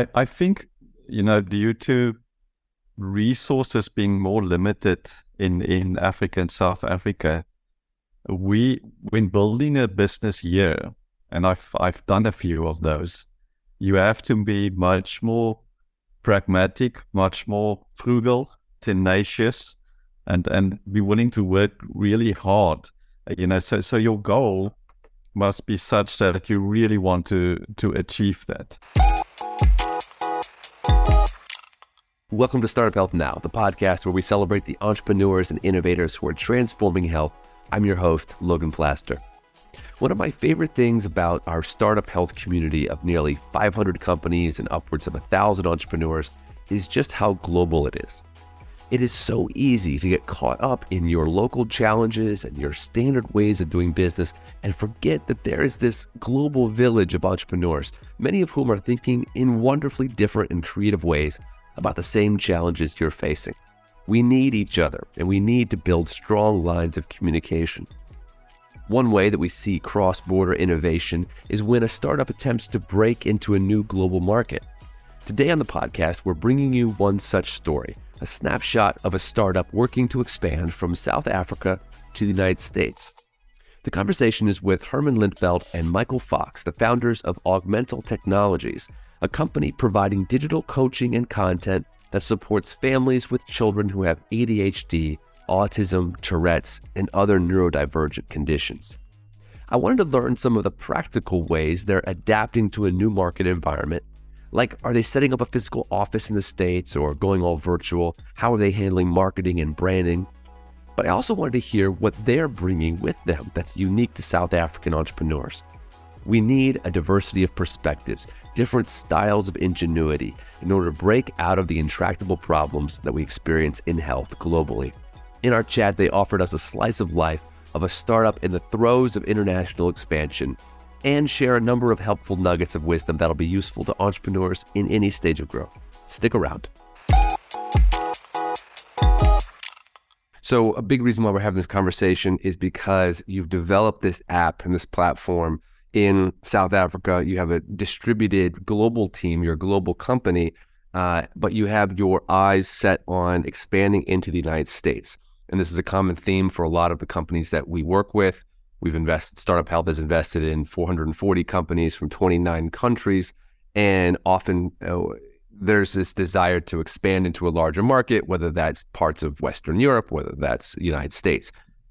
I think, due to resources being more limited in Africa and South Africa, when building a business here, and I've done a few of those, you have to be much more pragmatic, much more frugal, tenacious, and be willing to work really hard. So your goal must be such that you really want to achieve that. Welcome to Startup Health Now, the podcast where we celebrate the entrepreneurs and innovators who are transforming health. I'm your host, Logan Plaster. One of my favorite things about our startup health community of nearly 500 companies and upwards of 1,000 entrepreneurs is just how global it is. It is so easy to get caught up in your local challenges and your standard ways of doing business and forget that there is this global village of entrepreneurs, many of whom are thinking in wonderfully different and creative ways about the same challenges you're facing. We need each other, and we need to build strong lines of communication. One way that we see cross-border innovation is when a startup attempts to break into a new global market. Today on the podcast, we're bringing you one such story, a snapshot of a startup working to expand from South Africa to the United States. The conversation is with Herman Lintvelt and Michael, the founders of Augmental Technologies, a company providing digital coaching and content that supports families with children who have ADHD, autism, Tourette's, and other neurodivergent conditions. I wanted to learn some of the practical ways they're adapting to a new market environment. Like, are they setting up a physical office in the States or going all virtual? How are they handling marketing and branding? But I also wanted to hear what they're bringing with them that's unique to South African entrepreneurs. We need a diversity of perspectives, different styles of ingenuity in order to break out of the intractable problems that we experience in health globally. In our chat, they offered us a slice of life of a startup in the throes of international expansion and share a number of helpful nuggets of wisdom that'll be useful to entrepreneurs in any stage of growth. Stick around. So a big reason why we're having this conversation is because you've developed this app and this platform in South Africa. You have a distributed global team, you're a global company, but you have your eyes set on expanding into the United States. And this is a common theme for a lot of the companies that we work with. Startup Health has invested in 440 companies from 29 countries, and often there's this desire to expand into a larger market, whether that's parts of Western Europe, whether that's the United States.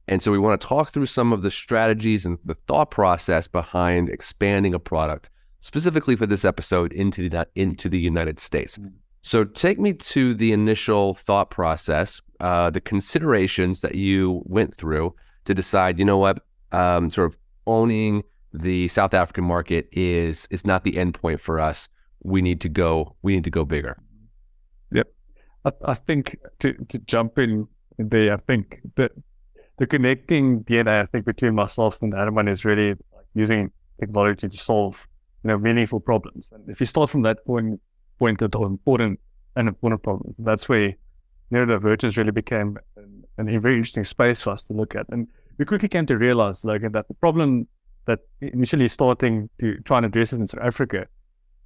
And so we want to talk through some of the strategies and the thought process behind expanding a product, specifically for this episode, into the United States. So take me to the initial thought process, the considerations that you went through to decide, sort of owning the South African market is not the end point for us. We need to go bigger. Yep. I think to jump in there, I think that the connecting DNA, I think, between myself and Herman is really using technology to solve, meaningful problems. And if you start from that point that are important problems, that's where neurodivergence really became a very interesting space for us to look at. And we quickly came to realize, Logan, that the problem that initially starting to try and address it in South Africa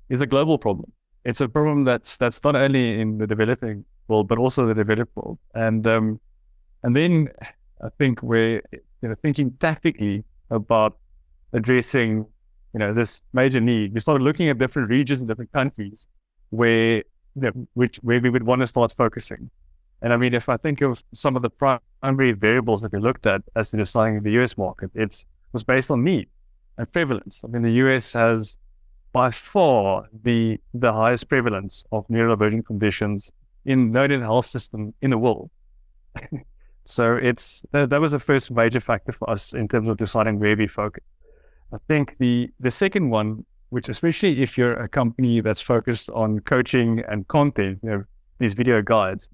is a global problem. It's a problem that's not only in the developing world, but also the developed world. And then I think we're thinking tactically about addressing this major need. We started looking at different regions and different countries where we would want to start focusing. And I mean, if I think of some of the primary variables that we looked at as in deciding the US market, it was based on need and prevalence. I mean, the US has by far the highest prevalence of neurodivergent conditions in the health system in the world. So that was the first major factor for us in terms of deciding where we focus. I think the second one, which especially if you're a company that's focused on coaching and content, these video guides,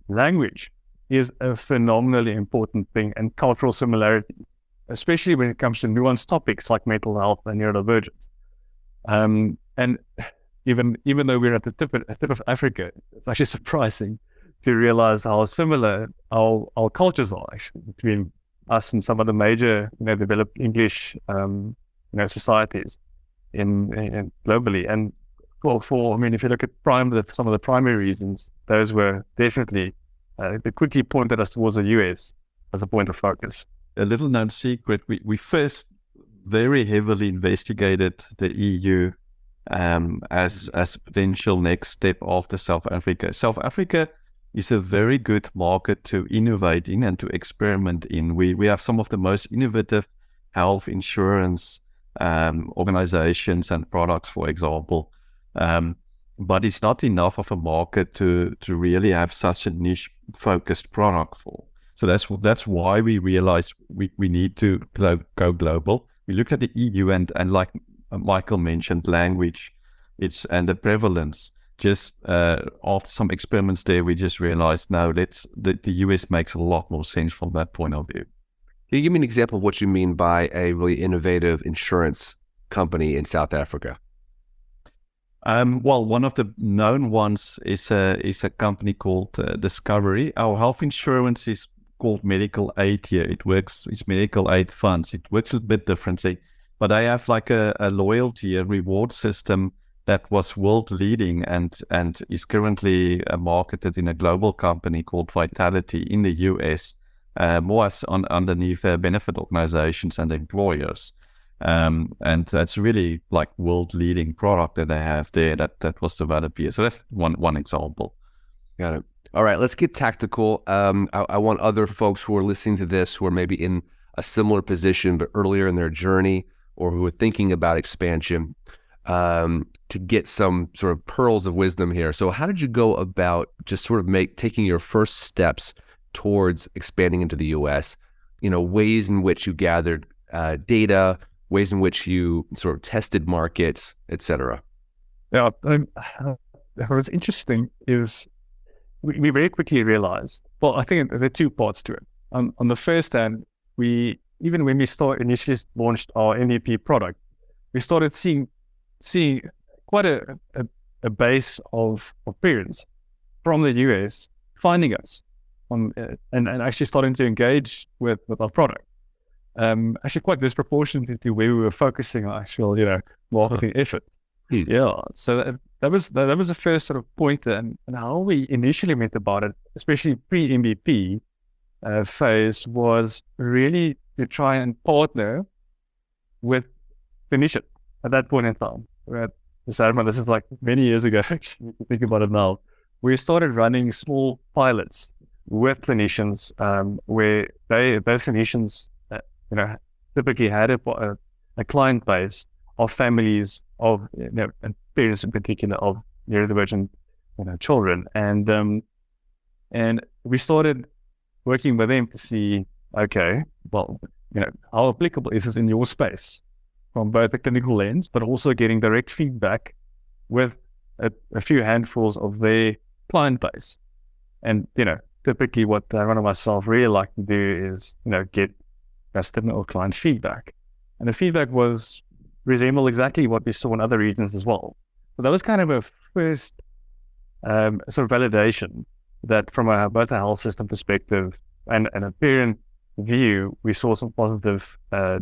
language is a phenomenally important thing, and cultural similarities, especially when it comes to nuanced topics like mental health and neurodivergence. And even though we're at the tip of Africa, it's actually surprising to realize how similar our cultures are actually between us and some of the major, developed English, societies in globally. And I mean, if you look at some of the primary reasons, those were definitely, they quickly pointed us towards the US as a point of focus. A little known secret, we first very heavily investigated the EU as a potential next step after South Africa. South Africa is a very good market to innovate in and to experiment in. We have some of the most innovative health insurance organizations and products, for example. But it's not enough of a market to really have such a niche focused product for. So that's why we realized we need to go global. We looked at the EU and like Michael mentioned, language, and the prevalence. Just after some experiments there, we just realized no, the US makes a lot more sense from that point of view. Can you give me an example of what you mean by a really innovative insurance company in South Africa? Well, one of the known ones is a company called Discovery. Our health insurance is called medical aid here. It's medical aid funds. It works a bit differently, but I have like a loyalty, a reward system that was world leading and is currently marketed in a global company called Vitality in the US, more as underneath benefit organizations and employers. And that's really like world leading product that they have there that was developed here. So that's one example. Got it. All right, let's get tactical. I want other folks who are listening to this who are maybe in a similar position but earlier in their journey or who are thinking about expansion to get some sort of pearls of wisdom here. So how did you go about just sort of taking your first steps towards expanding into the US? Ways in which you gathered data, ways in which you sort of tested markets, et cetera. Yeah, what's interesting is we very quickly realized, well, I think there are two parts to it. On the first hand, even when we initially launched our MVP product, we started seeing quite a base of parents from the US finding us and actually starting to engage with our product. Actually quite disproportionately to where we were focusing our actual, marketing effort. Yeah. So that was the first sort of pointer, and how we initially went about it, especially pre-MVP phase, was really to try and partner with clinicians at that point in time. This is like many years ago, actually, if you think about it now. We started running small pilots with clinicians where those clinicians typically had a client base of families of and parents in particular of neurodivergent children, and we started working with them to see, okay, well, how applicable is this in your space from both the clinical lens, but also getting direct feedback with a few handfuls of their client base. And typically what Herman and myself really like to do is get customer or client feedback, and the feedback resembled exactly what we saw in other regions as well. So that was kind of a first sort of validation that from both a health system perspective and a parent view, we saw some positive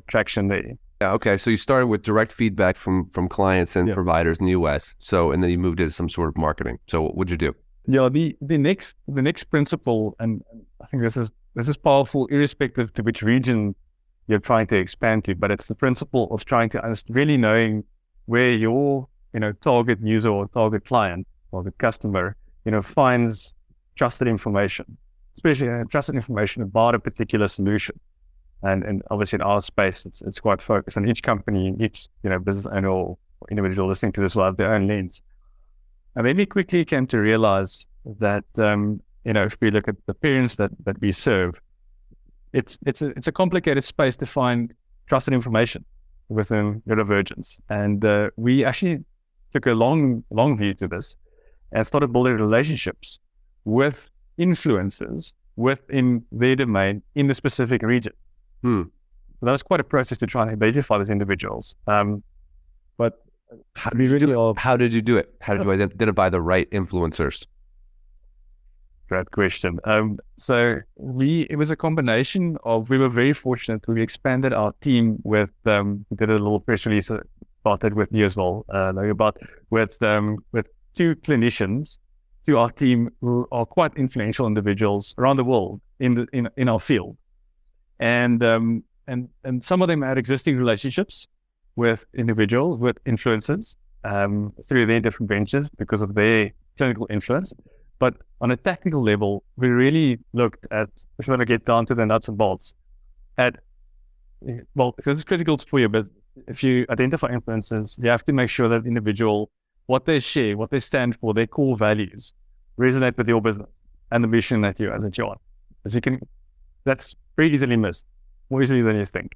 traction there. Yeah. Okay. So you started with direct feedback from clients and providers in the US. And then you moved into some sort of marketing. So what would you do? Yeah. The next principle, and I think this is powerful, irrespective to which region you're trying to expand to, but it's the principle of trying to really knowing where your target user or target client or the customer finds trusted information, especially trusted information about a particular solution. And obviously in our space, it's quite focused, and each company, each business owner or individual listening to this will have their own lens. And then we quickly came to realize that if we look at the parents that we serve, it's a complicated space to find trusted information within neurodivergence, and we actually took a long view to this and started building relationships with influencers within their domain in the specific region. So that was quite a process to try and identify those individuals. But how did you do it? How did you identify the right influencers? Great question. So it was a combination of, we were very fortunate. We expanded our team with, we did a little press release about that with you as well, with two clinicians to our team who are quite influential individuals around the world in our field, and some of them had existing relationships with individuals, with influencers, through their different ventures because of their clinical influence. But on a technical level, we really looked at, if you want to get down to the nuts and bolts, because it's critical for your business. If you identify influencers, you have to make sure that the individual, what they share, what they stand for, their core values, resonate with your business and the mission that you're on. That's very easily missed, more easily than you think.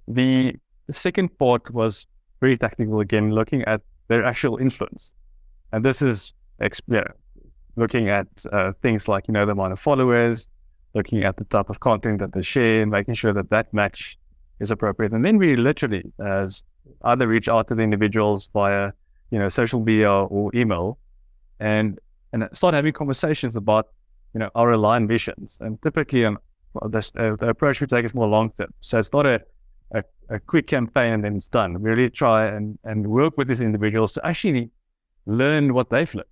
The second part was very technical again, looking at their actual influence. And this is looking at things like, the amount of followers, looking at the type of content that they share, and making sure that match is appropriate. And then we literally either reach out to the individuals via, social media or email, and start having conversations about, our aligned visions. And typically, the approach we take is more long term. So it's not a quick campaign and then it's done. We really try and work with these individuals to actually learn what they've learned,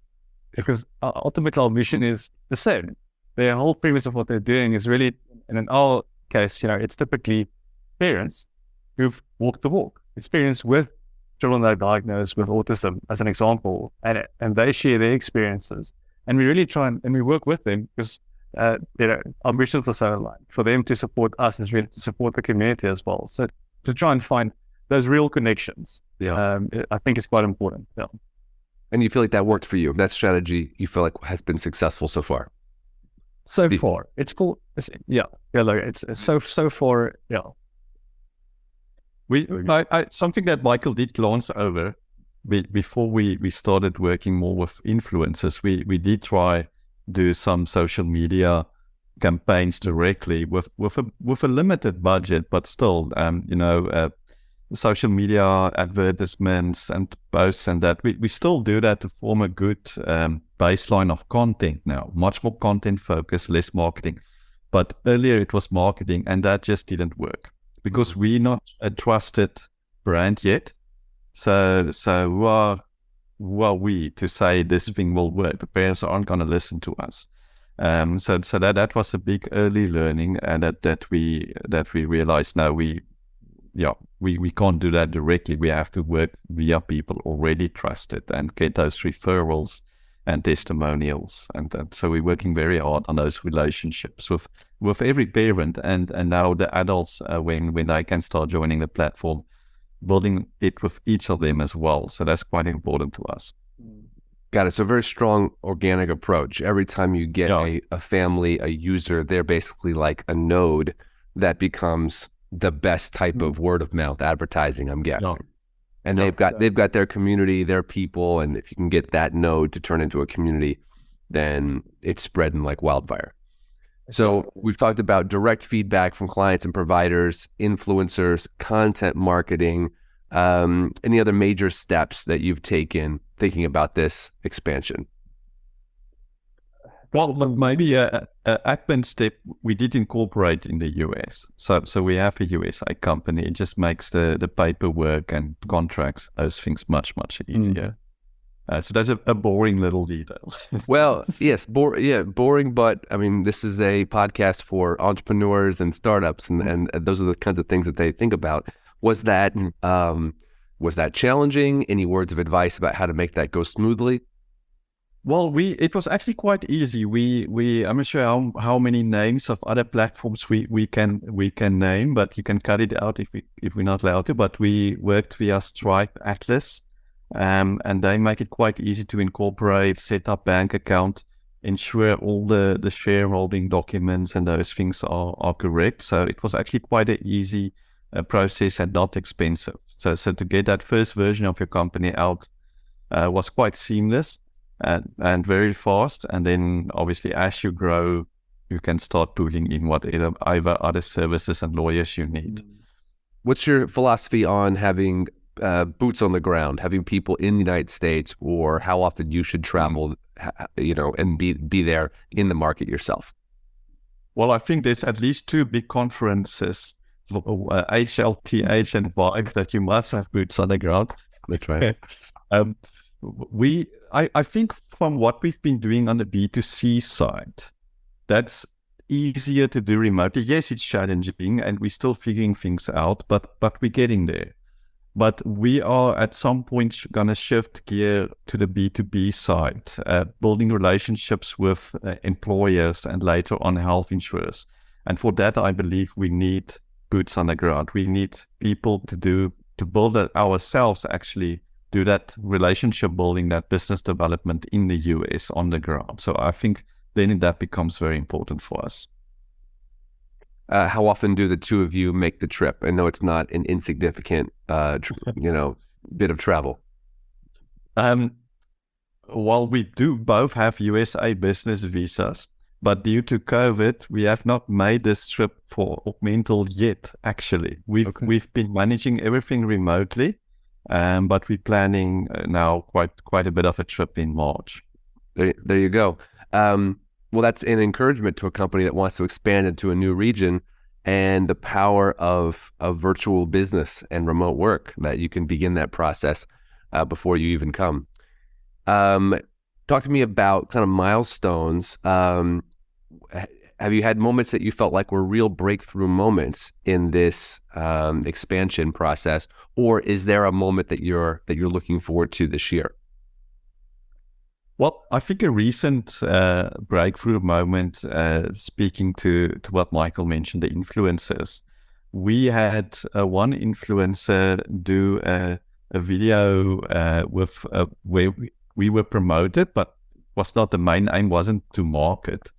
because ultimately our mission is the same. The whole premise of what they're doing is really, and in our case, it's typically parents who've walked the walk, experience with children that are diagnosed with autism, as an example, and they share their experiences. And we really try and we work with them because our missions are so aligned. For them to support us is really to support the community as well. So to try and find those real connections, I think is quite important. Yeah. And you feel like that worked for you? That strategy you feel like has been successful so far? So far, it's cool. It's so far. Yeah. Something that Michael did glance over before we started working more with influencers. We did try do some social media campaigns directly with a limited budget, but still, social media advertisements and posts and that. We still do that to form a good baseline of content now, much more content focused, less marketing. But earlier it was marketing, and that just didn't work because we're not a trusted brand yet. So who are we to say this thing will work? The parents aren't going to listen to us. So that was a big early learning, and that we realized now we can't do that directly. We have to work via people already trusted and get those referrals and testimonials, and so we're working very hard on those relationships with every parent and now the adults when they can start joining the platform, building it with each of them as well. So that's quite important to us. Got it. So a very strong organic approach. Every time you get a family, a user, they're basically like a node that becomes the best type of word of mouth advertising, I'm guessing. And they've got their community, their people, and if you can get that node to turn into a community, then it's spreading like wildfire. So we've talked about direct feedback from clients and providers, influencers, content marketing. Any other major steps that you've taken thinking about this expansion? Well, maybe an admin step we did incorporate in the US. So we have a USA company. It just makes the paperwork and contracts, those things much easier. So that's a boring little detail. Well, yes, boring, but I mean, this is a podcast for entrepreneurs and startups, and those are the kinds of things that they think about. Was that challenging? Any words of advice about how to make that go smoothly? Well, it was actually quite easy. I'm not sure how many names of other platforms we can name, but you can cut it out if we're not allowed to. But we worked via Stripe Atlas, and they make it quite easy to incorporate, set up bank account, ensure all the shareholding documents and those things are correct. So it was actually quite an easy process and not expensive. So to get that first version of your company out was quite seamless. And very fast, and then obviously as you grow, you can start pulling in whatever other services and lawyers you need. What's your philosophy on having boots on the ground, having people in the United States, or how often you should travel, and be there in the market yourself? Well, I think there's at least 2 big conferences HLTH and Vibe that you must have boots on the ground. That's right. I think from what we've been doing on the B2C side, that's easier to do remotely. Yes, it's challenging and we're still figuring things out, but we're getting there. But we are at some point going to shift gear to the B2B side, building relationships with employers and later on health insurers. And for that, I believe we need boots on the ground. We need people to build it ourselves, actually do that relationship building, that business development in the US on the ground. So I think then that becomes very important for us. How often do the two of you make the trip? I know it's not an insignificant, bit of travel. Well, we do both have USA business visas, but due to COVID, we have not made this trip for Augmental yet. Actually, we've been managing everything remotely, but we're planning now quite a bit of a trip in March. There you go. Well, that's an encouragement to a company that wants to expand into a new region, and the power of virtual business and remote work, that you can begin that process before you even come. Talk to me about kind of milestones. Have you had moments that you felt like were real breakthrough moments in this expansion process, or is there a moment that you're looking forward to this year? Well, I think a recent breakthrough moment, speaking to what Michael mentioned, the influencers. We had one influencer do a video with where we were promoted, but was not the main aim, wasn't to market.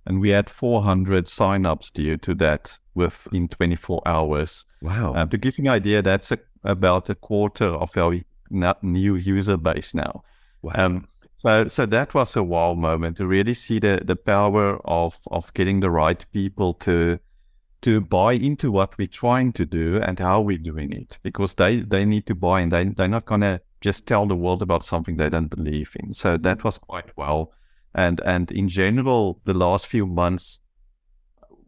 And we had 400 signups due to that within 24 hours. Wow. To give you an idea, that's about a quarter of our new user base now. Wow. So that was a wow moment to really see the power of getting the right people to buy into what we're trying to do and how we're doing it, because they need to buy, and they're not going to just tell the world about something they don't believe in. So that was quite well. And in general, the last few months,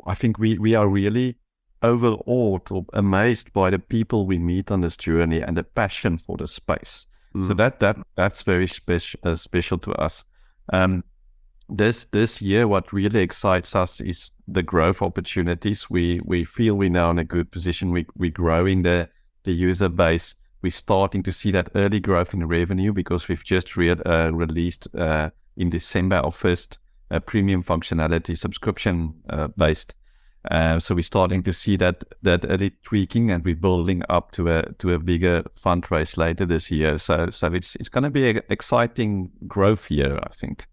I think we are really overawed or amazed by the people we meet on this journey and the passion for the space. So that's very special to us. This year, what really excites us is the growth opportunities. We feel we're now in a good position. We're growing the user base. We're starting to see that early growth in revenue because we've just released in December our first premium functionality, subscription based. So we're starting to see that early tweaking, and we're building up to a bigger fundraise later this year. So it's going to be an exciting growth year, I think.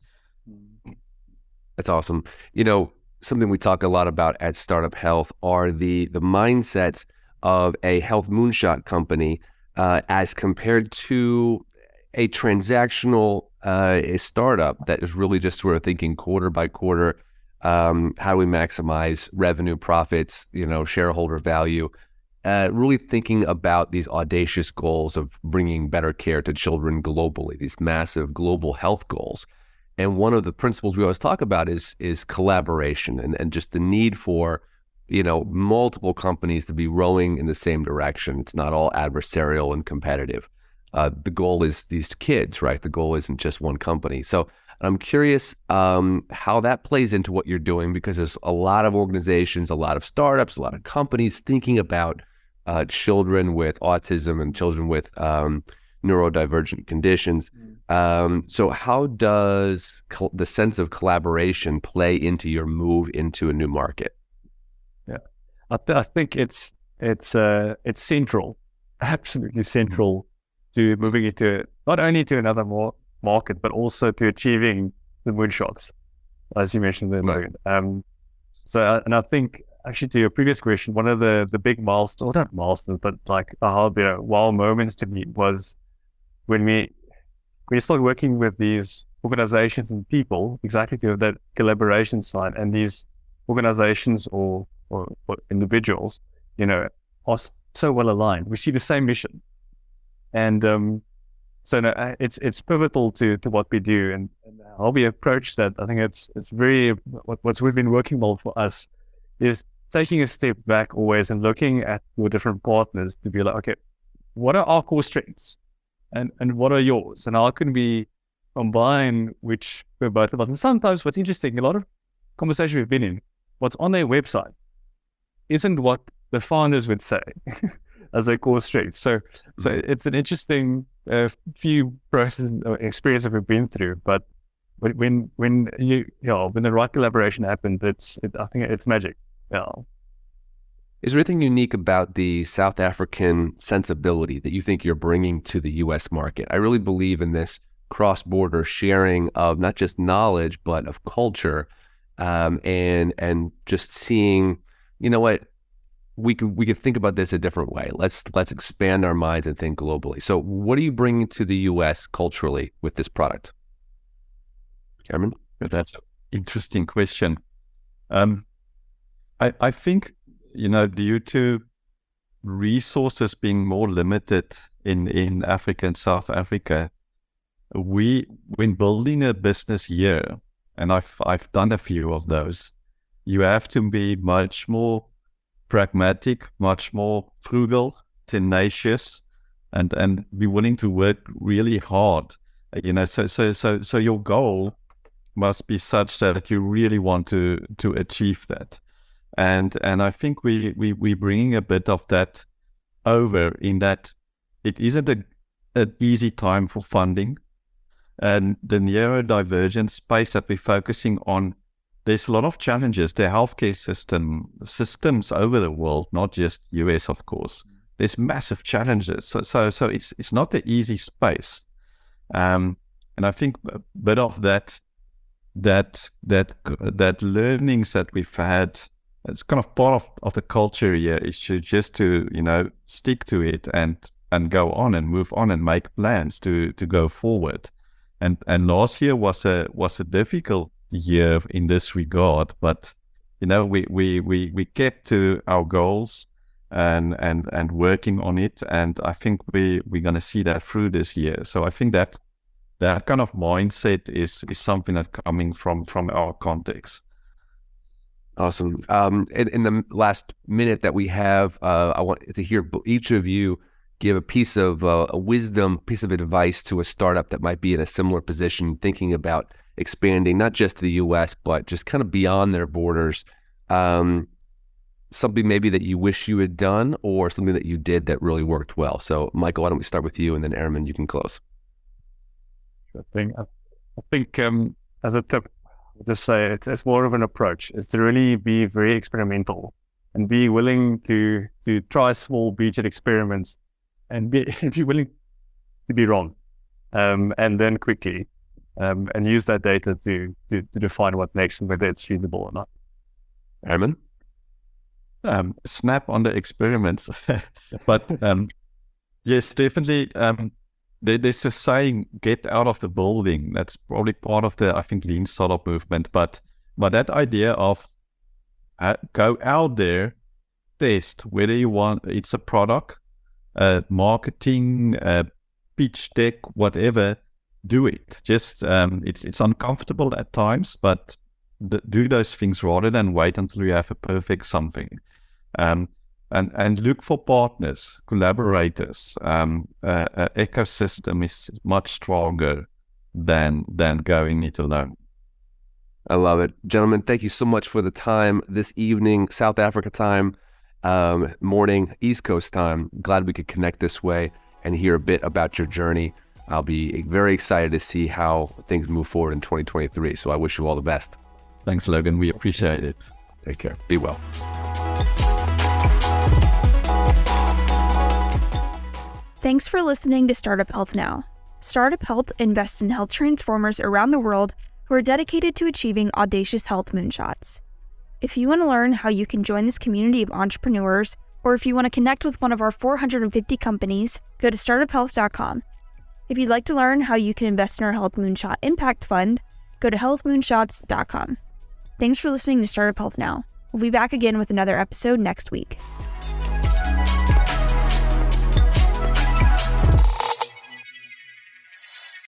That's awesome. Something we talk a lot about at Startup Health are the mindsets of a health moonshot company as compared to a transactional a startup that is really just sort of thinking quarter by quarter. How do we maximize revenue, profits, shareholder value? Really thinking about these audacious goals of bringing better care to children globally, these massive global health goals. And one of the principles we always talk about is collaboration and just the need for, multiple companies to be rowing in the same direction. It's not all adversarial and competitive. The goal is these kids, right? The goal isn't just one company. So I'm curious how that plays into what you're doing, because there's a lot of organizations, a lot of startups, a lot of companies thinking about children with autism and children with neurodivergent conditions. So how does the sense of collaboration play into your move into a new market? Yeah, I think it's central, absolutely central to moving into not only to another market, but also to achieving the moonshots, as you mentioned there, Logan. I think actually to your previous question, one of the big milestones, not milestones, but like wow moments to me was when you start working with these organizations and people, exactly to that collaboration side, and these organizations or individuals, are so well aligned. We see the same mission. And it's pivotal to what we do and how we approach that. I think it's very what's we've been working well for us is taking a step back always and looking at your different partners to be like, okay, what are our core strengths and what are yours? And how can we combine which we're both about? And sometimes what's interesting, a lot of conversation we've been in, what's on their website isn't what the founders would say as their core strengths. So it's an interesting few process or experience that we've been through. But when the right collaboration happens, I think it's magic. Yeah. Is there anything unique about the South African sensibility that you think you're bringing to the U.S. market? I really believe in this cross-border sharing of not just knowledge, but of culture, and just seeing, you know what, we could think about this a different way. Let's expand our minds and think globally. So what are you bringing to the U.S. culturally with this product? Herman? That's an interesting question. I think, due to resources being more limited in Africa and South Africa, when building a business here, and I've done a few of those, you have to be much more pragmatic, much more frugal, tenacious, and be willing to work really hard. So your goal must be such that you really want to achieve that. And I think we're bringing a bit of that over, in that it isn't an easy time for funding. And the neurodivergent space that we're focusing on, there's a lot of challenges. The healthcare systems over the world, not just US, of course, there's massive challenges. So it's not an easy space. And I think a bit of that learnings that we've had, it's kind of part of the culture here, is to stick to it and go on and move on and make plans to go forward. And last year was a difficult year in this regard, but we kept to our goals and working on it, and I think we're going to see that through this year. So I think that kind of mindset is something that's coming from our context. Awesome. In the last minute that we have, I want to hear each of you give a piece of a wisdom, piece of advice to a startup that might be in a similar position, thinking about expanding, not just to the U.S., but just kind of beyond their borders. Something maybe that you wish you had done, or something that you did that really worked well. So, Michael, why don't we start with you, and then Herman, you can close. I think as a tip, I'll just say it's more of an approach. Is to really be very experimental and be willing to try small beachhead experiments and be willing to be wrong, and then quickly and use that data to define what next and whether it's feasible or not. Herman? Snap on the experiments. But yes, definitely. There's a saying, get out of the building. That's probably part of the, I think, lean startup movement. But that idea of go out there, test whether you want, it's a product, marketing, pitch deck, whatever, do it. Just it's uncomfortable at times, but do those things rather than wait until you have a perfect something. And look for partners, collaborators. Ecosystem is much stronger than going it alone. I love it. Gentlemen, thank you so much for the time this evening, South Africa time, morning, East Coast time. Glad we could connect this way and hear a bit about your journey. I'll be very excited to see how things move forward in 2023. So I wish you all the best. Thanks, Logan. We appreciate it. Take care. Be well. Thanks for listening to Startup Health Now. Startup Health invests in health transformers around the world who are dedicated to achieving audacious health moonshots. If you want to learn how you can join this community of entrepreneurs, or if you want to connect with one of our 450 companies, go to startuphealth.com. If you'd like to learn how you can invest in our Health Moonshot Impact Fund, go to healthmoonshots.com. Thanks for listening to Startup Health Now. We'll be back again with another episode next week.